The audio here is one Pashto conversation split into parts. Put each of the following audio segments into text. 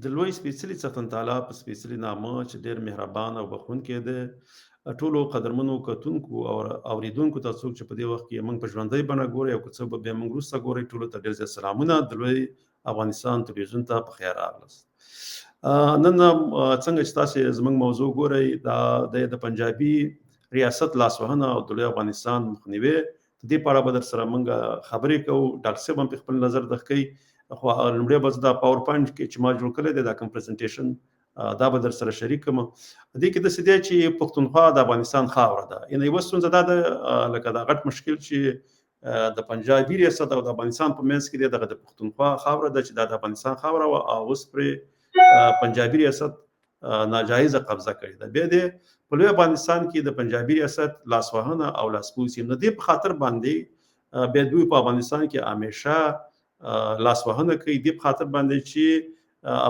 د لوی سپېڅلي څښتن تعالی په سپېڅلي نامه چې ډېر مهربان او بخښونکی دی، ټولو قدرمنو کتونکو او اورېدونکو ته څوک چې په دې وخت کې موږ په ژوندۍ بڼه ګوري او که څه به بیا موږ وروسته ګورئ، ټولو ته ډېر زیات سلامونه. د لوی افغانستان تلویزیون ته په خیر راغلاست. نن څنګه چې تاسې زموږ موضوع ګورئ، دا د پنجابي ریاست لاسوهنه او د لوی افغانستان مخنیوی، د دې په اړه به در سره موږ خبرې کوو. ډاکټر صاحب هم په خپل نظر درښکوي، خو لومړی به زه دا پاور پوینټ کې چې ما جوړ کړی دی دا کوم پریزنټیشن دا به در سره شریک کړم. دې کې داسې دی چې پښتونخوا د افغانستان خاوره ده. یعنې یوه ستونزه دا ده لکه دا غټ مشکل چې د پنجابي ریاست او د افغانستان په منځ کې دی، دغه د پښتونخوا خاوره ده چې دا د افغانستان خاوره وه او اوس پرې پنجابي ریاست ناجایزه قبضه کړې ده. بیا دې په لوی افغانستان کې د پنجابي ریاست لاسوهنه او لاسپوڅي، نو دې په خاطر باندې بیا دوی په افغانستان کې همیشه لاسوهنه کوي، دې په خاطر باندې چې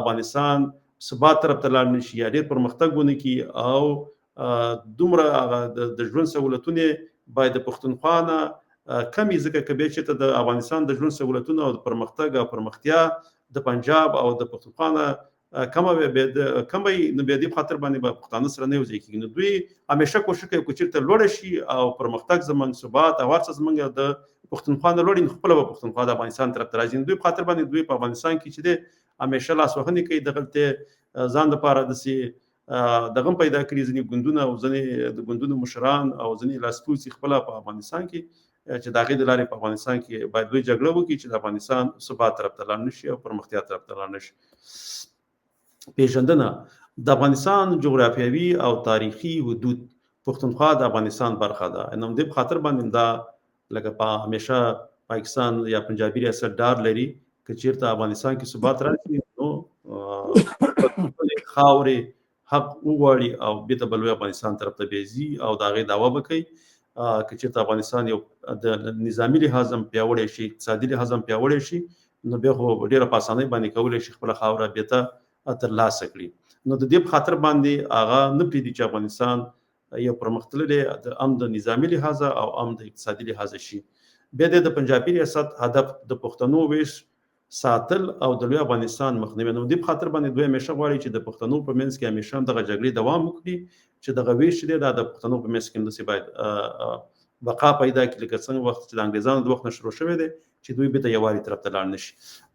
افغانستان ثبات طرف ته لاړ نشي یا ډېر پرمختګ ونه کړي او دومره هغه د ژوند سهولتونه باید د پښتونخوا نه کم وي، ځکه که بیا چېرته د افغانستان د ژوند سهولتونه او د پرمختګ او پرمختیا د پنجاب او د پښتونخوا نه کمه وي، نو بیا دې په خاطر باندې به پښتانه سره نه یوځای کېږي. نو دوی همیشه کوښښ کوي که چېرته لوړه شي او پرمختګ زموږ ثبات او هر څه زموږ د پښتونخوا نه لوړ، خپله به پښتونخوا د افغانستان طرف ته راځي. دوی په خاطر باندې دوی په افغانستان کې چې دی همیشه لاسوهنې کوي، دغلته ځان دپاره داسې دغه پیدا کړي ځینې ګوندونه او ځینې د ګوندونو مشران او ځینې لاسپوڅي خپله په افغانستان کې چې د هغې د لارې په افغانستان کې باید دوی جګړه وکړي چې د افغانستان ثبات طرف ته لاړ نشي او پرمختیا طرف ته لاړ نشي. پیژندنه د افغانستان جغرافیوي او تاریخي حدود، پښتونخوا د افغانستان برخه ده. نو دې په خاطر باندې دا لکه په همیشه پاکستان یا پنجابي ریاست ډار لري که چېرته افغانستان کې ثبات راشي نو خاورې حق وغواړي او بېرته به لوی افغانستان طرف ته بیا ځي او د هغې دعوه به کوي. که چېرته افغانستان یو د نظامي لحاظ هم پیاوړی شي، اقتصادي لحاظ هم پیاوړی شي، نو بیا خو ډېره په اسانۍ باندې کولی شي خپله خاوره بېرته ترلاسه کړي. نو د دې په خاطر باندې هغه نه پرېږدي چې افغانستان یو پرمختللی هم د نظامي لحاظه او هم د اقتصادي لحاظه شي. بیا د پنجابي ریاست هدف د پښتنو ویش ساتل او د لوی افغانستان مخنیوی. نو دې په خاطر باندې دوی همیشه غواړي چې د پښتنو په منځ کې همیشه هم دغه جګړې دوام وکړي، چې دغه ویش چې دی دا د پښتنو په منځ کې همداسې باید بقا پیدا کړي، لکه څنګه وخت چې د انګریزانو د وخت نه شروع شوی دی چې دوی بېرته یووالي طرف ته لاړ نشي.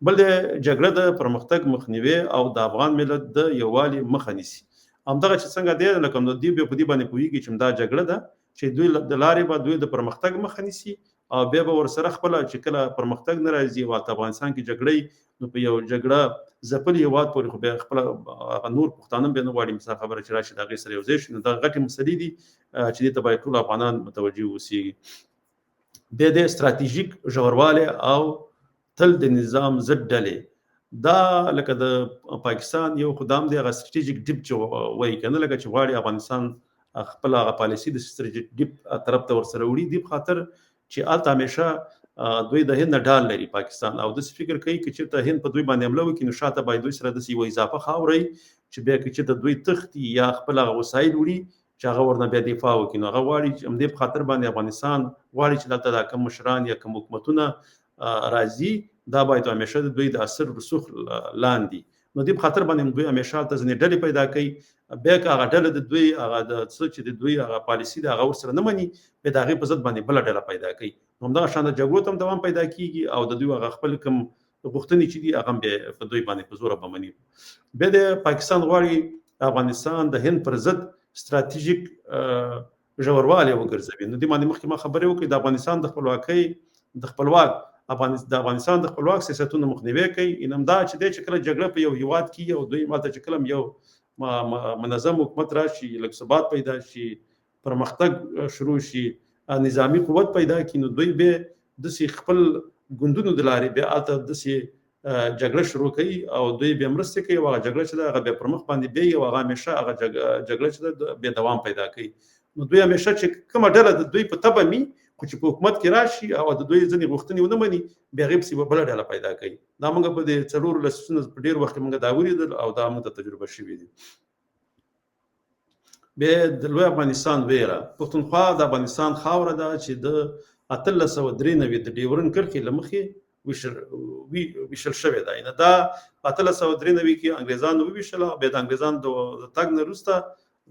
بل د جګړه د پرمختګ مخنیوی او د افغان ملت د یووالي مخه نیسي. همدغه چې څنګه دی لکه نو دوی بیا په دې باندې پوهېږي چې دا جګړه ده چې دوی د لارې به دوی د پرمختګ مخه نیسي او بیا به ورسره خپله چې کله پرمختګ نه راځي او افغانستان کې جګړه نو په یو جګړه ځپلي هېواد پورې خو بیا خپله نور پښتانه بیا نه غواړي مثال خبره چې راشي د هغې سره یو ځای شي. نو دغه غټې مسلې دي چې دې ته باید ټول افغانان متوجه اوسېږي. بیا د ستراتیژیک ژوروالی او تل د نظام ضد ډلې، دا لکه د پاکستان یو خدام دی هغه سټریټیجیک ډیپ چې وایي که نه، لکه چې غواړي افغانستان خپل هغه پالیسي د سټریټیجیک ډیپ طرف ته ورسره وړي. دې په خاطر چې هلته همیشه دوی د هند نه ډال لري پاکستان او داسې فکر کوي که چېرته هند په دوی باندې حمله وکړي نو شاته باید دوی سره داسې یوه اضافه خاوره وي چې بیا که چېرته دوی تښتي یا خپل هغه وسایل وړي چې هغه ورنه بیا دفاع وکړي. نو هغه غواړي چې همدې په خاطر باندې افغانستان غواړي چې دلته دا کوم مشران یا کوم حکومتونه راځي دا باید همیشه د دوی د اثر رسوخ لاندې. نو دې په خاطر باندې دوی همیشه هلته ځینې ډلې پیدا کوي. بیا که هغه ډله د دوی هغه د څه چې د دوی هغه پالیسي ده هغه ورسره نه مني، بیا د هغې په ضد باندې بله ډله پیدا کوي. نو همدغه شان د جګړو ته هم دوام پیدا کېږي او د دوی هغه خپل کوم غوښتنې چې دي هغه هم بیا په دوی باندې په زوره به مني. بیا د پاکستان غواړي افغانستان د هند پر ضد ستراتیژیک ژوروالی وګرځوي. نو دې باندې مخکې ما خبرې وکړې د افغانستان د خپلواکۍ د خپلواک د افغانستان د خپلواک سیاستونو مخنیوی کوي. همدا چې دی چې کله جګړه په یو هېواد کې او دوی ماته چې کله یو منظم حکومت راشي، لږ ثبات پیدا شي، پرمختګ شروع شي، نظامي قوت پیدا کړي، نو دوی بیا داسې خپل ګوندونو د لارې بیا هلته داسې جګړه شروع کوي او دوی بیا مرستې کوي او هغه جګړه چې ده هغه بیا پر مخ باندې بیایي او هغه همیشه هغه جګړه چې ده بیا دوام پیدا کوي. نو دوی همیشه چې کومه ډله د دوی په تبه وي خو چې په حکومت کې راشي او د دوی ځینې غوښتنې ونه مني بیا هغې پسې به بله ډله پیدا کوي. دا موږ په دې څلورو لسیزونو په ډېر وخت کې موږ دا ولیدل او دا موږ ته تجربه شوي دي. بیا د لوی افغانستان ویره، پښتونخوا د افغانستان خاوره ده چې د 1893 د ډیورن کرښې له مخې ویشل شوې ده. دا په 1893 کې انګریزانو وویشله، بیا د انګریزانو د تګ نه وروسته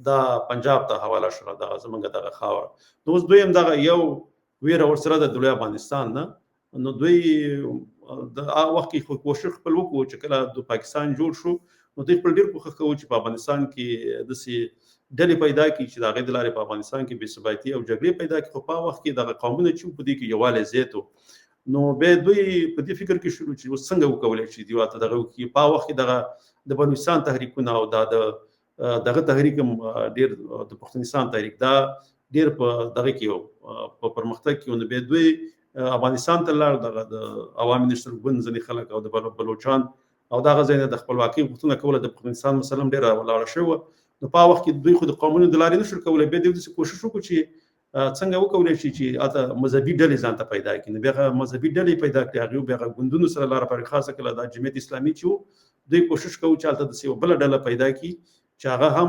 دا پنجاب ته حواله شوه، دغه زمونږ دغه خاوره. نو اوس دوی هم دغه یو ویره ورسره د لوی افغانستان نه. نو دوی د هغه وخت کې خو کوشش خپل وکړو چې کله د پاکستان جوړ شو، نو دوی خپل ډېر کوښښ کوو چې په افغانستان کې داسې ډلې پیدا کړي چې د هغې د لارې په افغانستان کې بې ثباتي او جګړې پیدا کړي. خو په هغه وخت کې دغه قومونه چې په دې کې یووالی زیات و، نو بیا دوی په دې فکر کې شروع چې اوس څنګه وکولی شي دوی ورته دغه وکړي. په هغه وخت کې دغه د بلوچستان تحریکونه او دا دغه تحریک هم ډېر د پښتونستان تحریک دا ډېر په دغه کې و، په پرمختګ کې و. نو بیا دوی افغانستان ته لاړ، دغه د عوامي نشر ګوند ځینې خلک او د بلوچان او دغه ځای نه د خپلواکۍ غوښتنه کوله. د پښتونستان مسله هم ډېره ولاړه شوې وه. نو په هغه وخت کې دوی خو د قومونو د لارې نشول کولی. بیا دوی داسې کوشش وکړو چې څنګه وکولی شي چې هلته مذهبي ډلې ځان ته پیدا کړي. نو بیا هغه مذهبي ډلې پیدا کړي، هغوی بیا هغه ګوندونو سره لاره پرې خاصه کړله. دا جمعیت اسلامي چې و، دوی کوشش کوو چې هلته داسې یوه بله ډله پیدا کړي چې هغه هم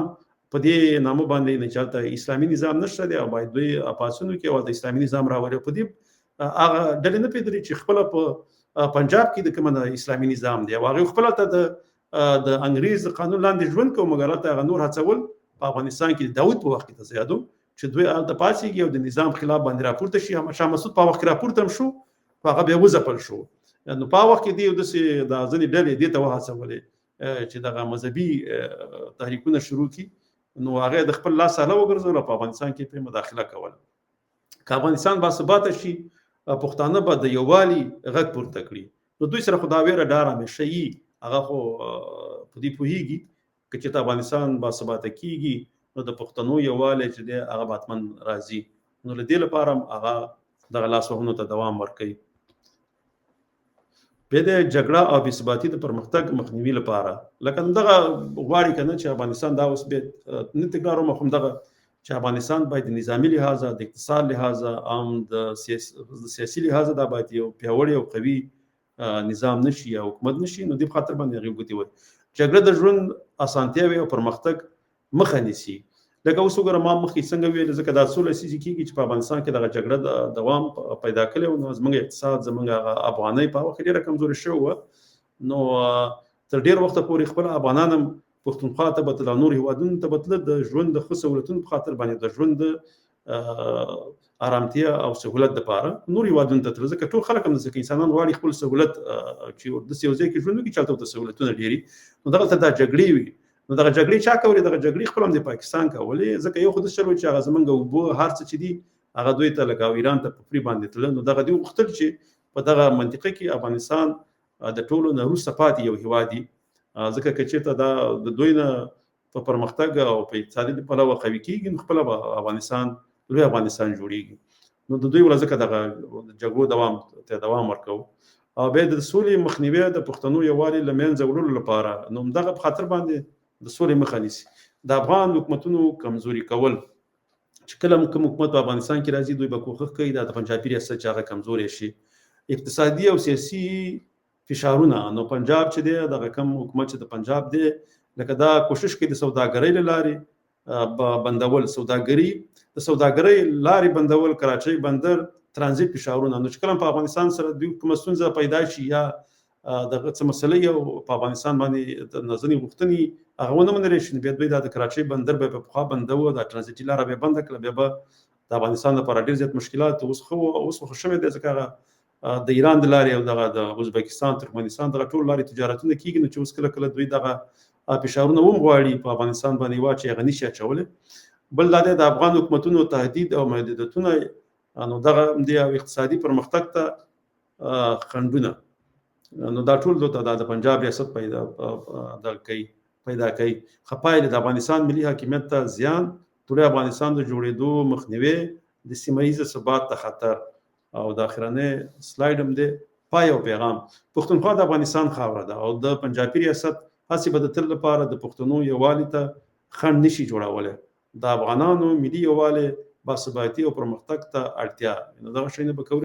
په دې نامه باندې نه چې هلته اسلامي نظام نشته دی او باید دوی پاڅون وکړي او هلته اسلامي نظام راولي. په دې هغه ډلې نه پوهېدلې چې خپله په پنجاب کې د کومه اسلامي نظام دی او هغوی خپله هلته د انګریز قانون لاندې ژوند کوو، مګر هلته هغه نور هڅول په افغانستان کې د داود په وخت کې ته یادو چې دوی هلته پاڅېږي او د نظام خلاف باندې راپورته شي. شاه مسعود په وخت کې راپورته هم شو، خو هغه بیا وځپل شو. نو په وخت کې دوی داسې د ځینې ډلې دې ته وهڅولې چې دغه مذهبي تحریکونه شروع کړي. نو هغه د خپل لاس اله وګرځول او په افغانستان کې پرې مداخله کوله. که افغانستان باثباته شي، پښتانه به د یووالي غږ پورته کړي. نو دوی سره خو دا ویره ډار همیشه وي، هغه خو په دې پوهېږي که چېرته افغانستان باثباته کېږي نو د پښتنو یووالی چې دی هغه به حتما راځي. نو له دې لپاره هم هغه دغه لاسوهنو ته دوام ورکوي. بیا د جګړه او بې ثباتي د پرمختګ مخنیوي لپاره لکه دغه غواړي که نه چې افغانستان دا اوس بیا نه تکراروم، خو همدغه چې افغانستان باید د نظامي لحاظه، د اقتصاد لحاظه، د سیاسي لحاظه دا باید یو پیاوړی او قوي نظام نشي یا حکومت نشي. نو دې په خاطر باندې هغې ګوتې وایي جګړه د ژوند اسانتیاوې او پرمختګ مخه نیسي. لکه اوس وګوره ما مخکې څنګه ویل، ځکه دا څو لسیزې کېږي چې په افغانستان کې دغه جګړه دوام پیدا کړی و. نو زموږ اقتصاد، زموږ هغه افغانۍ په هغه وخت کې ډېره کمزورې شوې وه. نو تر ډېر وخته پورې خپل افغانان هم پښتونخوا ته به تلل او نورو هېوادونو ته به تلل د ژوند د ښه سهولتونو په خاطر باندې، د ژوند د آرامتیا او سهولت دپاره نور هېوادونو ته تلل. ځکه ټول خلک هم ځکه انسانان غواړي خپل سهولت چې داسې یو ځای کې ژوند وکړي چې هلته ورته سهولتونه ډېر وي. نو دغلته دا جګړې وي. نو دغه جګړې چا کولې؟ دغه جګړې خپل هم د پاکستان کولې. ځکه یو خو داسې چل و چې هغه زموږ اوبه هر څه چې دي هغه دوی ته لکه ایران ته په فري باندې تلل. نو دغه دوی غوښتل چې په دغه منطقه کې افغانستان د ټولو نه وروسته پاتې یو هېواد وي. ځکه که چېرته دا د دوی نه په پرمختګ او په اقتصادي پلوه قوي کېږي، نو خپله به افغانستان لوی افغانستان جوړېږي. نو د دوی ولا ځکه دغه جګړو ته دوام ورکوو. او بیا د سولې مخنیوی د پښتنو یووالي له منځه وړلو لپاره نو همدغه په خاطر باندې د سولې مخه نیسي. د افغان حکومتونو کمزوري کول، چې کله کوم حکومت په افغانستان کې راځي دوی به کوښښ کوي د پنجابي ریاست چې هغه کمزوری شي. اقتصادي او سیاسي فشارونه، نو پنجاب چې دی دغه کم حکومت چې د پنجاب دی لکه دا کوشش کوي د سوداګرۍ له لارې بندول، د سوداګرۍ لارې بندول، کراچۍ بندر، ترانزیت فشارونه. نو چې کله په افغانستان سره دوی کومه ستونزه پیدا شي یا دغه څه مسلې او په افغانستان باندې د ځینې غوښتنې هغه ونه منلی شي، نو بیا دوی دا د کراچۍ بندر به په پخوا بندوه، دا ترانزیتي لاره به یې بنده کړله، بیا به د افغانستان لپاره ډېر زیات مشکلات اوس خو شوی دی. ځکه هغه د ایران د لارې او دغه د ازبکستان، ترکمنستان دغه ټول لارې تجارتونه کېږي. نو چې اوس کله کله دوی دغه فشارونه هم غواړي په افغانستان باندې واچي، هغه نشي اچولی. بل دا دی د افغان حکومتونو تهدید او محدودیتونه، نو دغه د اقتصادي پرمختګ ته خنډونه، نو دا ټول د پنجاب ریاست پیدا کوي. خپایل د افغانستان ملي حاکمیت ته زیان، ټول افغانستان د جوړېدو مخنیوي، د سیمه ییز ثبات ته خطر. او د اخرنۍ سلاید هم دی پای او پیغام. پښتونخوا د افغانستان خاوره ده او د پنجابي ریاست هڅې به د تل لپاره د پښتنو یووالي ته خنډ نشي جوړولی. د افغانانو ملي یووالی، باثباتي او پرمختګ ته اړتیا، نو دغه شیونه به کوو.